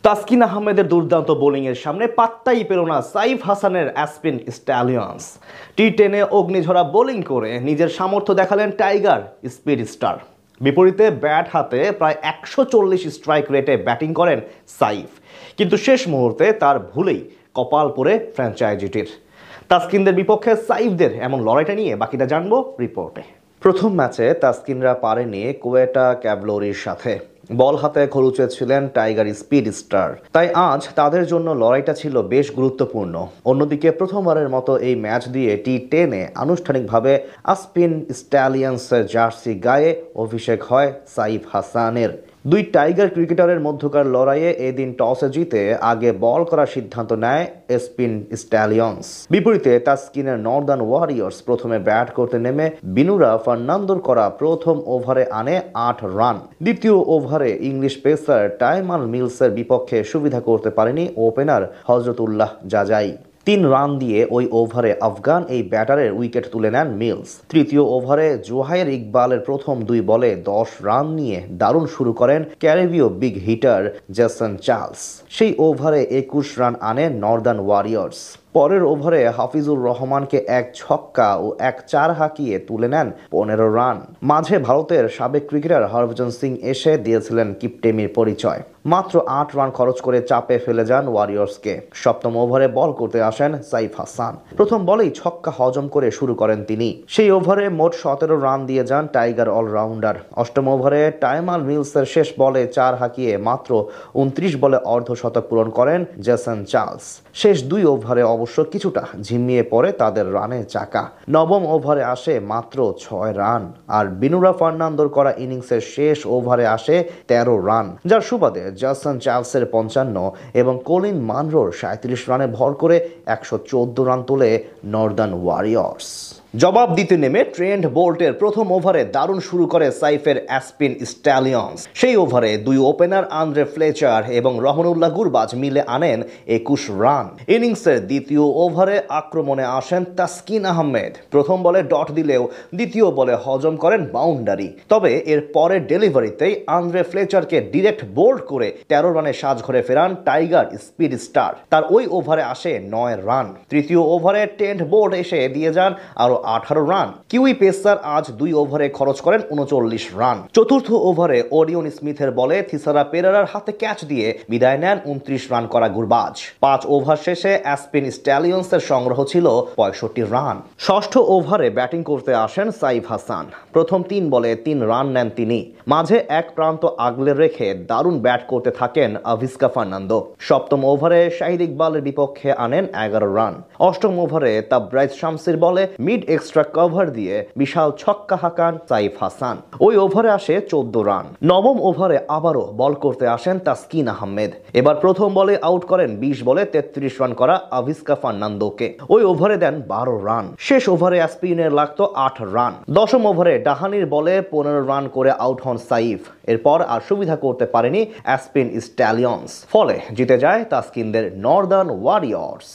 তাসকিন আহমেদের দুর্দান্ত বোলিংয়ের সামনে পাত্তাই পেল না সাইফ হাসানের অ্যাসপিন স্ট্যালিয়ন্স। টি10-এ অগ্নিঝরা বোলিং করে নিজের সামর্থ্য দেখালেন টাইগার স্পিড স্টার। বিপরীতে ব্যাট হাতে প্রায় 140 স্ট্রাইক রেটে ব্যাটিং করেন সাইফ, কিন্তু শেষ মুহূর্তে তার ভুলেই কপাল পড়ে ফ্র্যাঞ্চাইজিটির। তাসকিনদের বিপক্ষে সাইফদের এমন লড়াইটা নিয়ে বাকিটা জানবো রিপোর্টে। প্রথম ম্যাচে তাসকিনরা পারেনি কোয়েটা ক্যাভলরির সাথে। বল হাতে খরুচে ছিলেন টাইগার স্পিড স্টার, তাই আজ তাদের জন্য লড়াইটা ছিল বেশ গুরুত্বপূর্ণ। অন্যদিকে প্রথমবারের মতো এই ম্যাচ দিয়ে টি10-এ আনুষ্ঠানিকভাবে অ্যাসপিন স্ট্যালিয়ন্সের জার্সি গায়ে অভিষেক হয় সাইফ হাসানের। দুই টাইগার ক্রিকেটারের মধ্যকার লড়াইয়ে এদিন টসে জিতে আগে বল করার সিদ্ধান্ত নেয় অ্যাসপিন স্ট্যালিয়ন্স। বিপরীতে তাসকিনের নর্দার্ন ওয়ারিয়র্স প্রথমে ব্যাট করতে নেমে বিনুরা ফার্নান্দোর করা প্রথম ওভারে আনে 8 রান। দ্বিতীয় ওভারে ইংলিশ পেসার টাইমাল মিলসের বিপক্ষে সুবিধা করতে পারেনি ওপেনার হজরতুল্লাহ জাজাই। 3 রান দিয়ে ওই ওভারে আফগান এই ব্যাটারের উইকেট তুলে নেন মিলস। তৃতীয় ওভারে জোহাইর ইকবালের প্রথম 2 বলে 10 রান নিয়ে দারুণ শুরু করেন ক্যারিবীয় বিগ হিটার জেসন চার্লস। সেই ওভারে 21 রান আনে নর্দার্ন ওয়ারিয়র্স। পরের ওভারে হাফিজুর রহমানকে 1 ছক্কা ও 1 চার হাঁকিয়ে তুলে নেন 15 রান। মাঝে ভারতের সাবেক ক্রিকেটার হরভজন সিং এসে দিয়েছিলেন কিপটেমির পরিচয়। মাত্র 8 রান খরচ করে চাপে ফেলে যান ওয়ারিয়র্সকে। সপ্তম ওভারে বল করতে আসেন সাইফ হাসান। প্রথম বলেই ছক্কা হজম করে শুরু করেন তিনি। সেই ওভারে মোট 17 রান দিয়ে যান টাইগার অলরাউন্ডার। অষ্টম ওভারে টাইমাল মিলসের শেষ বলে 4 হাঁকিয়ে মাত্র 29 বলে অর্ধশতক পূরণ করেন জেসন চার্লস। শেষ 2 ওভারে অবশ্য কিছুটা ঝিমিয়ে পড়ে তাদের রানের চাকা। নবম ওভারে আসে মাত্র 6 রান, আর বিনুরা ফার্নান্দোর করা ইনিংসের শেষ ওভারে আসে 13 রান, যার সুবাদে জেসন চার্লসের 55 এবং কলিন মানরোর 37 রানে ভর করে 114 রান তোলে নর্দার্ন ওয়ারিয়র্স। জবাব দিতে নেমে ট্রেন্ট বোল্টের প্রথম ওভারে দারুণ শুরু করে সাইফের অ্যাসপিন স্ট্যালিয়ন্স। সেই ওভারে 2 ওপেনার আন্দ্রে ফ্লেচার এবং রহমানুল্লাহ গুরবাজ মিলে আনেন 21 রান। ইনিংসের দ্বিতীয় ওভারে আক্রমণে আসেন তাসকিন আহমেদ। প্রথম বলে ডট দিলেও দ্বিতীয় বলে হজম করেন বাউন্ডারি। তবে এর পরের ডেলিভারিতেই আন্দ্রে ফ্লেচারকে ডিরেক্ট বোল্ড করে 13 রানে সাজঘরে ফেরান টাইগার স্পিড স্টার। তার ওই ওভারে আসে 9 রান। তৃতীয় ওভারে ট্রেন্ট বোল্ট এসে দিয়ে যান আরো 18 রান। কিউই পেসার আজ 2 ওভারে খরচ করেন 39 রান। চতুর্থ ওভারে ওরিয়ন স্মিথের বলে থিসারা পেরেরার হাতে ক্যাচ দিয়ে বিদায় নেন 29 রান করা গুরবাজ। 5 ওভার শেষে অ্যাসপিন স্ট্যালিয়ন্সের সংগ্রহ ছিল 65 রান। ষষ্ঠ ওভারে ব্যাটিং করতে আসেন সাইফ হাসান। প্রথম 3 বলে 3 রান নেন তিনি। মাঝে এক প্রান্ত আগলে রেখে দারুণ ব্যাট করতে থাকেন আভিস্কা ফার্নান্দো। সপ্তম ওভারে শাহিদ ইকবালের বিপক্ষে আনেন 11 রান। অষ্টম ওভারে তাবরাইজ শামসির বলে মিড এক্সট্রা কভার দিয়ে বিশাল ছক্কা হাঁকান সাইফ হাসান। ওই ওভারে আসে 14 রান। নবম ওভারে আবারও বল করতে আসেন তাসকিন আহমেদ। এবার প্রথম বলে আউট করেন 20 বলে 33 রান করা আভিস্কা ফার্নান্দোকে। ওই ওভারে দেন 12 রান। শেষ ওভারে অ্যাসপিনের লাগতো 8 রান। দশম ওভারে ডাহানির বলে 15 রান করে আউট হন সাইফ। এরপর আর সুবিধা করতে পারেনি অ্যাসপিন স্ট্যালিয়ন্স। ফলে জিতে যায় তাসকিনদের নর্দার্ন ওয়ারিয়র্স।